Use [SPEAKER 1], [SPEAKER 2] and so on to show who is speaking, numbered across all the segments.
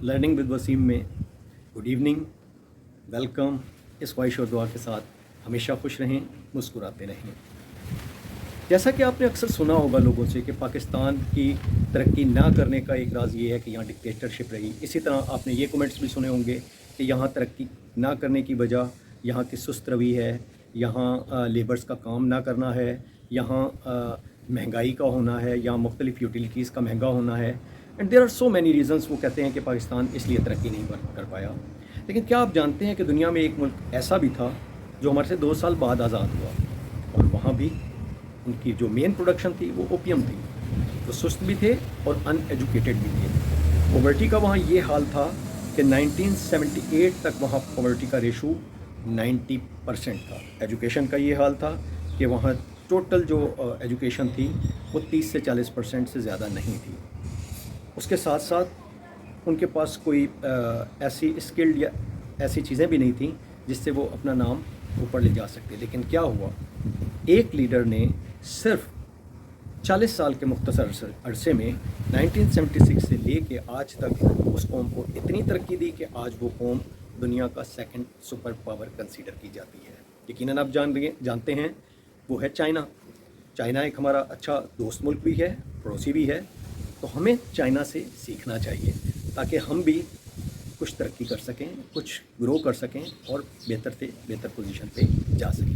[SPEAKER 1] Learning with Wasim में good evening, welcome. इस ख्वाहिश और दुआ के साथ हमेशा खुश रहें, मुस्कुराते रहें। जैसा कि आपने अक्सर सुना होगा लोगों से कि पाकिस्तान की तरक्की ना करने का एक राज़ ये है कि यहाँ डिक्टेटरशिप रही। इसी तरह आपने ये कमेंट्स भी सुने होंगे कि यहाँ तरक्की ना करने की वजह यहाँ की सुस्त रवि है, यहाँ लेबर्स का काम ना करना है, यहाँ महंगाई का होना है, यहाँ मुख्तलिफ़ यूटिलिटीज़ का महंगा होना है। And there are so many reasons. वो कहते हैं कि पाकिस्तान इसलिए तरक्की नहीं कर पाया। लेकिन क्या आप जानते हैं कि दुनिया में एक मुल्क ऐसा भी था जो हमारे से 2 साल बाद आज़ाद हुआ, और वहाँ भी उनकी जो मेन प्रोडक्शन थी वो ओपियम थी। तो सुस्त भी थे और अनएजुकेटेड भी थे। पॉवर्टी का वहाँ ये हाल था कि 1978 तक वहाँ पॉवर्टी का रेशो 90% था। एजुकेशन का ये हाल था कि वहाँ टोटल जो एजुकेशन थी वो 30 से 40% से ज़्यादा नहीं थी। उसके साथ साथ उनके पास कोई ऐसी स्किल्ड या ऐसी चीज़ें भी नहीं थीं जिससे वो अपना नाम ऊपर ले जा सकते। लेकिन क्या हुआ, एक लीडर ने सिर्फ 40 साल के मुख्तसर अरसे में 1976 से ले के आज तक उस कौम को इतनी तरक्की दी कि आज वो कौम दुनिया का सेकंड सुपर पावर कंसीडर की जाती है। यकीनन आप जानते हैं वो है चाइना। चाइना एक हमारा अच्छा दोस्त मुल्क भी है, पड़ोसी भी है। तो हमें चाइना से सीखना चाहिए ताकि हम भी कुछ तरक्की कर सकें, कुछ ग्रो कर सकें और बेहतर से बेहतर पोजीशन पे जा सकें।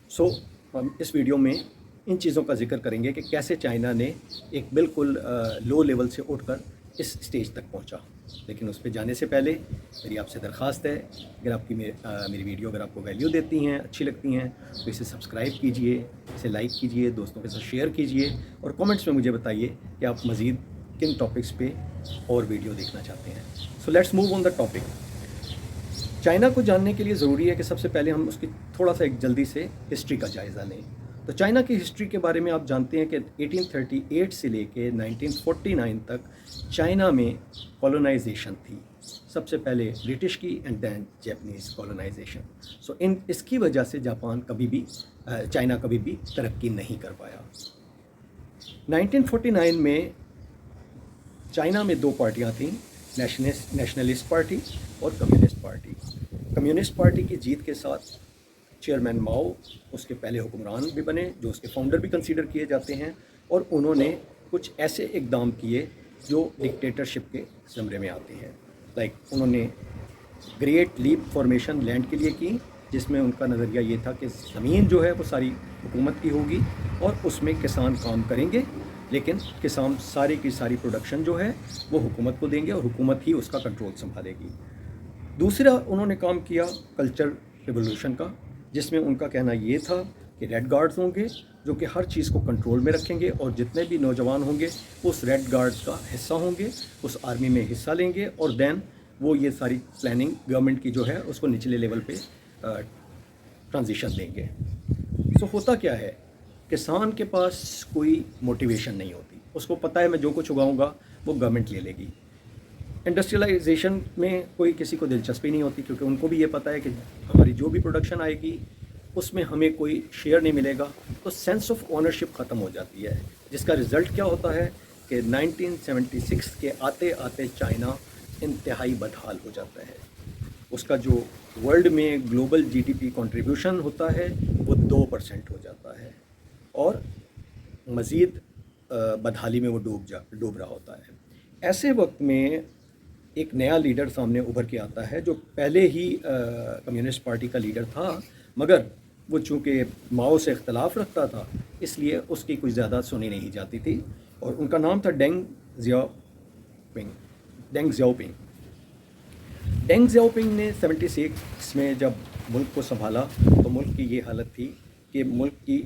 [SPEAKER 1] सो हम इस वीडियो में इन चीज़ों का जिक्र करेंगे कि कैसे चाइना ने एक बिल्कुल लो लेवल से उठकर इस स्टेज तक पहुंचा। लेकिन उस पर जाने से पहले मेरी आपसे दरख्वास्त है, अगर आपकी मेरी वीडियो अगर आपको वैल्यू देती हैं, अच्छी लगती हैं, तो इसे सब्सक्राइब कीजिए, इसे लाइक कीजिए, दोस्तों के साथ शेयर कीजिए और कमेंट्स में मुझे बताइए कि आप मज़ीद किन टॉपिक्स पे और वीडियो देखना चाहते हैं। So let's move on the topic. China को जानने के लिए ज़रूरी है कि सबसे पहले हम उसकी थोड़ा सा एक जल्दी से हिस्ट्री का जायज़ा लें। तो चाइना की हिस्ट्री के बारे में आप जानते हैं कि 1838 से लेके 1949 तक चाइना में कॉलोनाइजेशन थी। सबसे पहले ब्रिटिश की एंड देन जापानीज़ कॉलोनाइजेशन। सो इसकी वजह से चाइना कभी भी तरक्की नहीं कर पाया। 1949 में चाइना में 2 पार्टियां थीं, नेशनलिस्ट पार्टी और कम्युनिस्ट पार्टी। कम्युनिस्ट पार्टी की जीत के साथ चेयरमैन माओ उसके पहले हुक्मरान भी बने, जो उसके फाउंडर भी कंसीडर किए जाते हैं, और उन्होंने कुछ ऐसे इकदाम किए जो डिक्टेटरशिप के ज़मरे में आते हैं। उन्होंने ग्रेट लीप फॉर्मेशन लैंड के लिए की, जिसमें उनका नज़रिया ये था कि ज़मीन जो है वो सारी हुकूमत की होगी और उसमें किसान काम करेंगे, लेकिन किसान सारी की सारी प्रोडक्शन जो है वो हुकूमत को देंगे और हुकूमत ही उसका कंट्रोल संभालेगी। दूसरा उन्होंने काम किया कल्चर रिवोल्यूशन का, जिसमें उनका कहना ये था कि रेड गार्ड्स होंगे जो कि हर चीज़ को कंट्रोल में रखेंगे और जितने भी नौजवान होंगे वो उस रेड गार्ड्स का हिस्सा होंगे, उस आर्मी में हिस्सा लेंगे और देन वो ये सारी प्लानिंग गवर्नमेंट की जो है उसको निचले लेवल पे ट्रांजिशन देंगे। सो होता क्या है, किसान के पास कोई मोटिवेशन नहीं होती, उसको पता है मैं जो कुछ उगाऊंगा वो गवर्नमेंट ले लेगी। इंडस्ट्रियलाइजेशन में कोई किसी को दिलचस्पी नहीं होती, क्योंकि उनको भी ये पता है कि हमारी जो भी प्रोडक्शन आएगी उसमें हमें कोई शेयर नहीं मिलेगा। तो सेंस ऑफ ओनरशिप ख़त्म हो जाती है, जिसका रिज़ल्ट क्या होता है कि 1976 के आते आते चाइना इंतहाई बदहाल हो जाता है। उसका जो वर्ल्ड में ग्लोबल जीडीपी कंट्रीब्यूशन होता है वो 2% हो जाता है और मज़ीद बदहाली में वो डूब रहा होता है। ऐसे वक्त में एक नया लीडर सामने उभर के आता है, जो पहले ही कम्युनिस्ट पार्टी का लीडर था, मगर वो चूँकि माओ से इख्तलाफ रखता था इसलिए उसकी कुछ ज़्यादा सुनी नहीं जाती थी, और उनका नाम था डेंग ज़ियाओपिंग। डेंग ज़ियाओपिंग ने 76 में जब मुल्क को संभाला तो मुल्क की ये हालत थी कि मुल्क की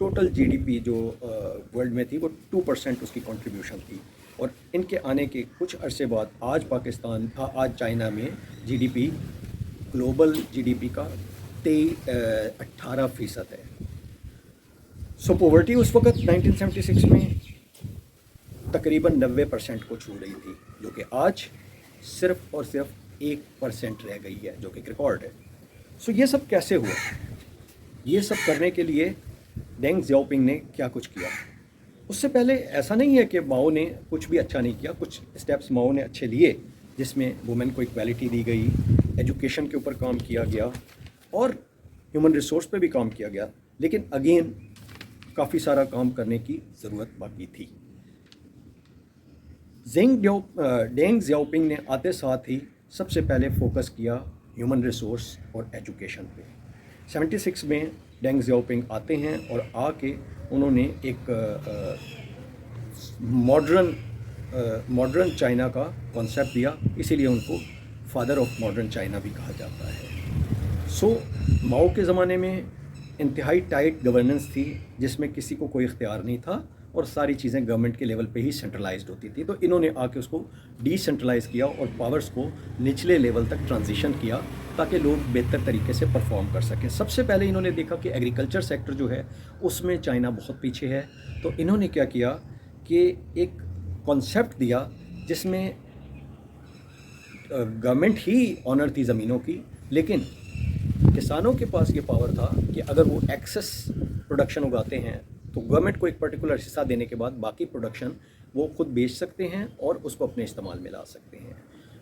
[SPEAKER 1] टोटल जीडीपी जो वर्ल्ड में थी वो 2% उसकी कंट्रीब्यूशन थी, और इनके आने के कुछ अरसे बाद आज चाइना में जीडीपी ग्लोबल जीडीपी का 18% है। सो पॉवर्टी उस वक्त 1976 में तकरीबन 90% को छू रही थी, जो कि आज सिर्फ और सिर्फ 1% रह गई है, जो कि रिकॉर्ड है। सो ये सब कैसे हुआ? ये सब करने के लिए डेंग ज़ियाओपिंग ने क्या कुछ किया? उससे पहले ऐसा नहीं है कि माओ ने कुछ भी अच्छा नहीं किया, कुछ स्टेप्स माओ ने अच्छे लिए, جس میں وومن کو ایکویلٹی دی گئی، ایجوکیشن کے اوپر کام کیا گیا اور ہیومن ریسورس پہ بھی کام کیا گیا، لیکن اگین کافی سارا کام کرنے کی ضرورت باقی تھی۔ ڈینگ زیاؤپنگ نے آتے ساتھ ہی سب سے پہلے فوکس کیا ہیومن ریسورس اور ایجوکیشن پہ۔ 76 میں ڈینگ زیاؤپنگ آتے ہیں اور آ کے انہوں نے ایک ماڈرن چائنا کا کانسیپٹ دیا، اسی لیے ان کو فادر آف ماڈرن چائنا بھی کہا جاتا ہے۔ سو ماؤ کے زمانے میں انتہائی ٹائٹ گورننس تھی، جس میں کسی کو کوئی اختیار نہیں تھا اور ساری چیزیں گورنمنٹ کے لیول پہ ہی سینٹرلائزڈ ہوتی تھی۔ تو انہوں نے آ کے اس کو ڈی سینٹرلائز کیا اور پاورز کو نچلے لیول تک ٹرانزیشن کیا تاکہ لوگ بہتر طریقے سے پرفارم کر سکیں۔ سب سے پہلے انہوں نے دیکھا کہ ایگریکلچر سیکٹر جو ہے اس میں چائنا بہت پیچھے ہے، تو انہوں نے کیا کیا کہ ایک کانسیپٹ دیا جس میں گورنمنٹ ہی آنر تھی زمینوں کی، لیکن کسانوں کے پاس یہ پاور تھا کہ اگر وہ ایکسس پروڈکشن اگاتے ہیں تو گورنمنٹ کو ایک پرٹیکولر حصہ دینے کے بعد باقی پروڈکشن وہ خود بیچ سکتے ہیں اور اس کو اپنے استعمال میں لا سکتے ہیں۔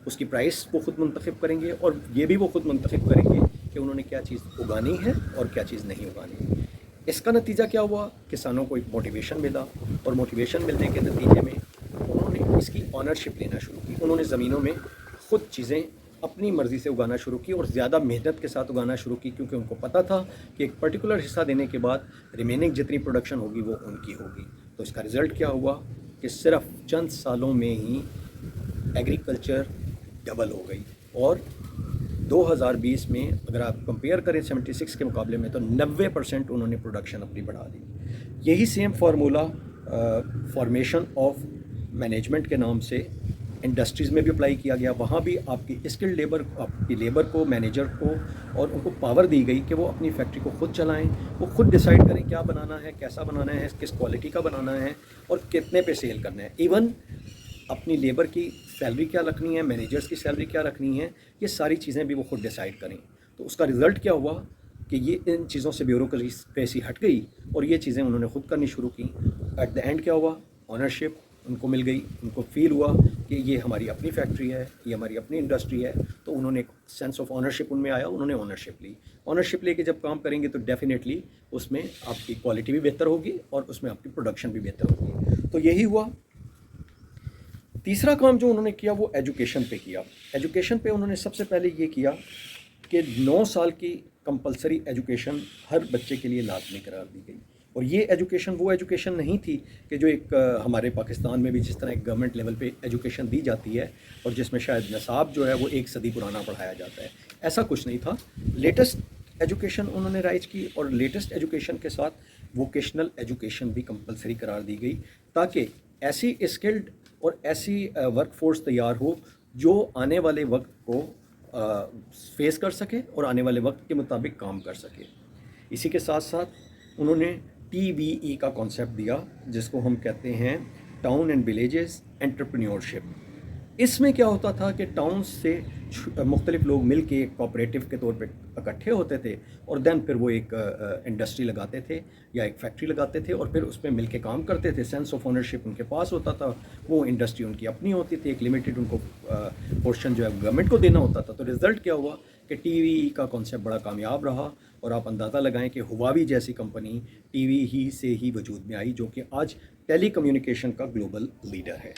[SPEAKER 1] اس کی پرائس وہ خود منتخب کریں گے اور یہ بھی وہ خود منتخب کریں گے کہ انہوں نے کیا چیز اگانی ہے اور کیا چیز نہیں اگانی۔ اس کا نتیجہ کیا ہوا؟ کسانوں کو ایک موٹیویشن ملا اور موٹیویشن ملنے کے نتیجے میں انہوں نے اس کی آنرشپ لینا شروع کی۔ انہوں نے زمینوں میں خود چیزیں اپنی مرضی سے اگانا شروع کی اور زیادہ محنت کے ساتھ اگانا شروع کی، کیونکہ ان کو پتہ تھا کہ ایک پرٹیکولر حصہ دینے کے بعد ریمیننگ جتنی پروڈکشن ہوگی وہ ان کی ہوگی۔ تو اس کا رزلٹ کیا ہوا کہ صرف چند سالوں میں ہی ایگریکلچر ڈبل ہو گئی اور 2020 میں اگر آپ کمپیئر کریں 76 کے مقابلے میں تو 90% انہوں نے پروڈکشن اپنی بڑھا دی۔ یہی same formula formation of management کے نام سے انڈسٹریز میں بھی اپلائی کیا گیا۔ وہاں بھی آپ کی اسکل لیبر، آپ کی لیبر کو، مینیجر کو اور ان کو پاور دی گئی کہ وہ اپنی فیکٹری کو خود چلائیں، وہ خود ڈیسائیڈ کریں کیا بنانا ہے، کیسا بنانا ہے، کس کوالٹی کا بنانا ہے اور کتنے پہ سیل کرنا ہے۔ ایون اپنی لیبر کی سیلری کیا رکھنی ہے، مینیجرز کی سیلری کیا رکھنی ہے، یہ ساری چیزیں بھی وہ خود ڈیسائیڈ کریں۔ تو اس کا رزلٹ کیا ہوا کہ یہ ان چیزوں سے بیوروکریسی ہٹ گئی اور یہ چیزیں انہوں نے خود کرنی شروع کی۔ ایٹ دا اینڈ کیا ہوا؟ آنرشپ ان کو مل گئی، ان کو فیل ہوا کہ یہ ہماری اپنی فیکٹری ہے، یہ ہماری اپنی انڈسٹری ہے، تو انہوں نے ایک سینس آف آنرشپ ان میں آیا، انہوں نے آنرشپ لی۔ آنرشپ لے کے جب کام کریں گے تو ڈیفینیٹلی اس میں آپ کی کوالٹی بھی بہتر ہوگی اور اس میں آپ کی پروڈکشن بھی بہتر ہوگی۔ تو یہی ہوا۔ تیسرا کام جو انہوں نے کیا وہ ایجوکیشن پہ کیا۔ ایجوکیشن پہ انہوں نے سب سے پہلے یہ کیا کہ 9 سال کی کمپلسری ایجوکیشن ہر بچے کے لیے لازمی قرار دی گئی۔ اور یہ ایجوکیشن وہ ایجوکیشن نہیں تھی کہ جو ایک ہمارے پاکستان میں بھی جس طرح ایک گورنمنٹ لیول پہ ایجوکیشن دی جاتی ہے اور جس میں شاید نصاب جو ہے وہ 1 صدی پرانا پڑھایا جاتا ہے، ایسا کچھ نہیں تھا۔ لیٹسٹ ایجوکیشن انہوں نے رائج کی اور لیٹسٹ ایجوکیشن کے ساتھ ووکیشنل ایجوکیشن بھی کمپلسری قرار دی گئی تاکہ ایسی اسکلڈ اور ایسی ورک فورس تیار ہو جو آنے والے وقت کو فیس کر سکے اور آنے والے وقت کے مطابق کام کر سکے۔ اسی کے ساتھ ساتھ انہوں نے TBE کا کانسیپٹ دیا جس کو ہم کہتے ہیں ٹاؤن اینڈ ولیجز انٹرپرینیورشپ۔ اس میں کیا ہوتا تھا کہ ٹاؤن سے مختلف لوگ مل کے ایک کوآپریٹو کے طور پہ اکٹھے ہوتے تھے اور دین پھر وہ ایک انڈسٹری لگاتے تھے یا ایک فیکٹری لگاتے تھے اور پھر اس میں مل کے کام کرتے تھے۔ سینس آف اونرشپ ان کے پاس ہوتا تھا، وہ انڈسٹری ان کی اپنی ہوتی تھی، ایک لمیٹڈ ان کو پورشن جو ہے گورنمنٹ کو دینا ہوتا تھا۔ تو رزلٹ کیا ہوا کہ TBE کا کانسیپٹ بڑا کامیاب رہا اور آپ اندازہ لگائیں کہ ہواوی جیسی کمپنی TBE ہی سے ہی وجود میں آئی جو کہ آج ٹیلی کمیونیکیشن کا گلوبل لیڈر ہے۔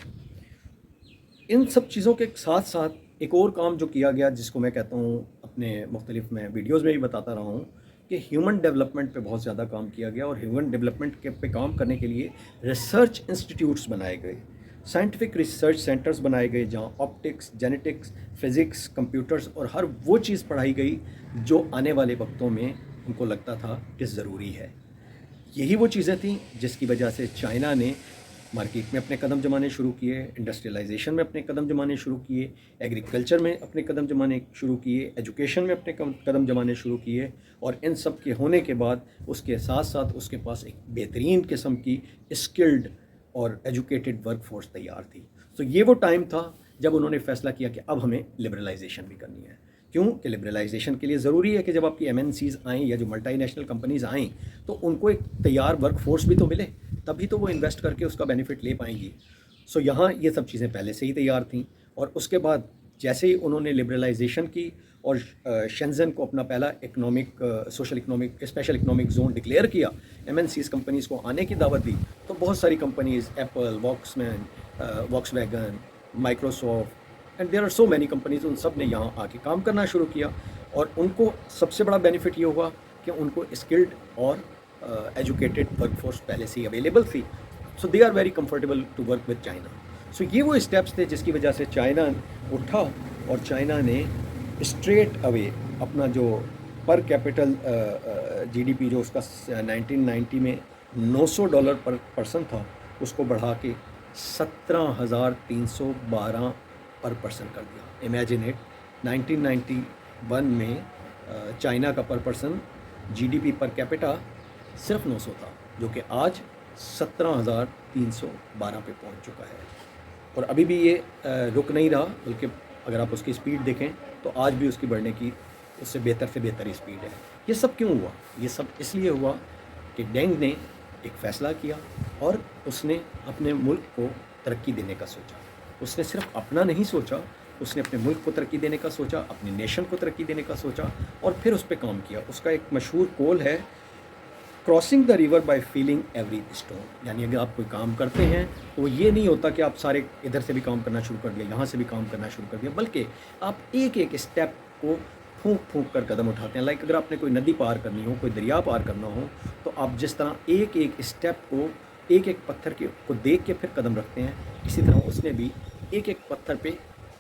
[SPEAKER 1] ان سب چیزوں کے ساتھ ساتھ ایک اور کام جو کیا گیا جس کو میں کہتا ہوں اپنے مختلف میں ویڈیوز میں بھی بتاتا رہا ہوں کہ ہیومن ڈیولپمنٹ پہ بہت زیادہ کام کیا گیا اور ہیومن ڈیولپمنٹ پہ کام کرنے کے لیے ریسرچ انسٹیٹیوٹس بنائے گئے، سائنٹیفک ریسرچ سینٹرز بنائے گئے جہاں آپٹکس، جینیٹکس، فزکس، کمپیوٹرز اور ہر وہ چیز پڑھائی گئی جو آنے والے وقتوں میں ان کو لگتا تھا کہ ضروری ہے۔ یہی وہ چیزیں تھیں جس کی وجہ سے چائنا نے مارکیٹ میں اپنے قدم جمانے شروع کیے، انڈسٹریلائزیشن میں اپنے قدم جمانے شروع کیے، ایگریکلچر میں اپنے قدم جمانے شروع کیے، ایجوکیشن میں اپنے قدم جمانے شروع کیے، اور ان سب کے ہونے کے بعد اس کے ساتھ ساتھ اس کے پاس ایک بہترین قسم کی اسکلڈ اور ایجوکیٹڈ ورک فورس تیار تھی۔ تو یہ وہ ٹائم تھا جب انہوں نے فیصلہ کیا کہ اب ہمیں لبرلائزیشن بھی کرنی ہے۔ کیوں کہ لبرلائزیشن کے لیے ضروری ہے کہ جب آپ کی MNCs آئیں یا جو ملٹی نیشنل کمپنیز آئیں تو ان کو ایک تیار ورک فورس بھی تو ملے، تبھی تو وہ انویسٹ کر کے اس کا بینیفٹ لے پائیں گی۔ سو یہاں یہ سب چیزیں پہلے سے ہی تیار تھیں اور اس کے بعد जैसे ही उन्होंने लिबरलाइजेशन की और शेंजन को अपना पहला स्पेशल इकोनॉमिक जोन डिक्लेयर किया, एमएनसीज कंपनीज़ को आने की दावत दी, तो बहुत सारी companies Apple, Volkswagen, Microsoft and there are so many companies, उन सब ने यहाँ आके काम करना शुरू किया। और उनको सबसे बड़ा बेनिफिट ये हुआ कि उनको स्किल्ड और एजुकेटेड वर्कफोर्स पहले से ही अवेलेबल थी, so they are very comfortable to work with China. So ये वो स्टेप्स थे जिसकी वजह से चाइना उठा और चाइना ने स्ट्रेट अवे अपना जो पर कैपिटल जीडीपी जो उसका 1990 में $900 पर पर्सन था, उसको बढ़ा के 17,312 पर पर्सन कर दिया। इमेजिन इट, 1991 में चाइना का पर पर्सन जीडीपी पर कैपिटा सिर्फ 900 था, जो कि आज 17,312 पे पहुंच चुका है। और अभी भी ये रुक नहीं रहा, बल्कि अगर आप उसकी स्पीड देखें तो आज भी उसकी बढ़ने की उससे बेहतर से बेहतर ही स्पीड है। ये सब क्यों हुआ? ये सब इसलिए हुआ कि डेंग ने एक फ़ैसला किया और उसने अपने मुल्क को तरक्की देने का सोचा। उसने सिर्फ अपना नहीं सोचा, उसने अपने मुल्क को तरक्की देने का सोचा, अपने नेशन को तरक्की देने का सोचा और फिर उस पर काम किया। उसका एक मशहूर कॉल है, crossing the river by feeling every stone. यानी अगर आप कोई काम करते हैं तो ये नहीं होता कि आप सारे इधर से भी काम करना शुरू कर दिया, यहाँ से भी काम करना शुरू कर दिया, बल्कि आप एक एक स्टेप को फूंक फूंक कर कदम उठाते हैं। लाइक अगर आपने कोई नदी पार करनी हो, कोई दरिया पार करना हो, तो आप जिस तरह एक एक स्टेप को, एक एक पत्थर को देख के फिर कदम रखते हैं, इसी तरह उसने भी एक एक पत्थर पे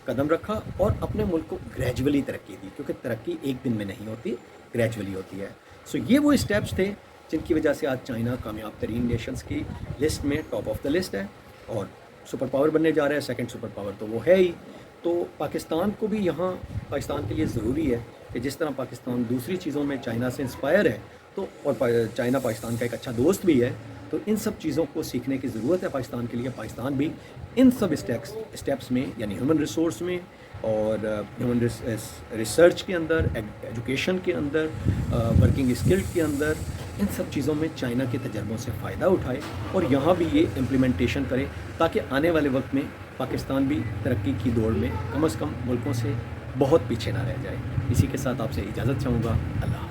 [SPEAKER 1] कदम रखा और अपने मुल्क को ग्रेजुअली तरक्की दी, क्योंकि तरक्की एक दिन में नहीं होती, ग्रेजुअली होती है। सो ये वो स्टेप्स थे जिनकी वजह से आज चाइना कामयाब तरीन नेशंस की लिस्ट में टॉप ऑफ द लिस्ट है और सुपर पावर बनने जा रहा है। सेकंड सुपर पावर तो वो है ही। तो पाकिस्तान को भी यहाँ, पाकिस्तान के लिए ज़रूरी है कि जिस तरह पाकिस्तान दूसरी चीज़ों में चाइना से इंस्पायर है, तो और चाइना पाकिस्तान का एक अच्छा दोस्त भी है, तो इन सब चीज़ों को सीखने की ज़रूरत है पाकिस्तान के लिए। पाकिस्तान भी इन सब स्टेप्स में, यानी ह्यूमन रिसोर्स में और ह्यूमन रिसर्च के अंदर, एजुकेशन के अंदर, वर्किंग स्किल के अंदर, इन सब चीज़ों में चाइना के तजर्बों से फ़ायदा उठाए और यहाँ भी ये इम्प्लीमेंटेशन करे, ताकि आने वाले वक्त में पाकिस्तान भी तरक्की की दौड़ में कम से कम मुल्कों से बहुत पीछे ना रह जाए। इसी के साथ आपसे इजाज़त चाहूँगा। अल्लाह।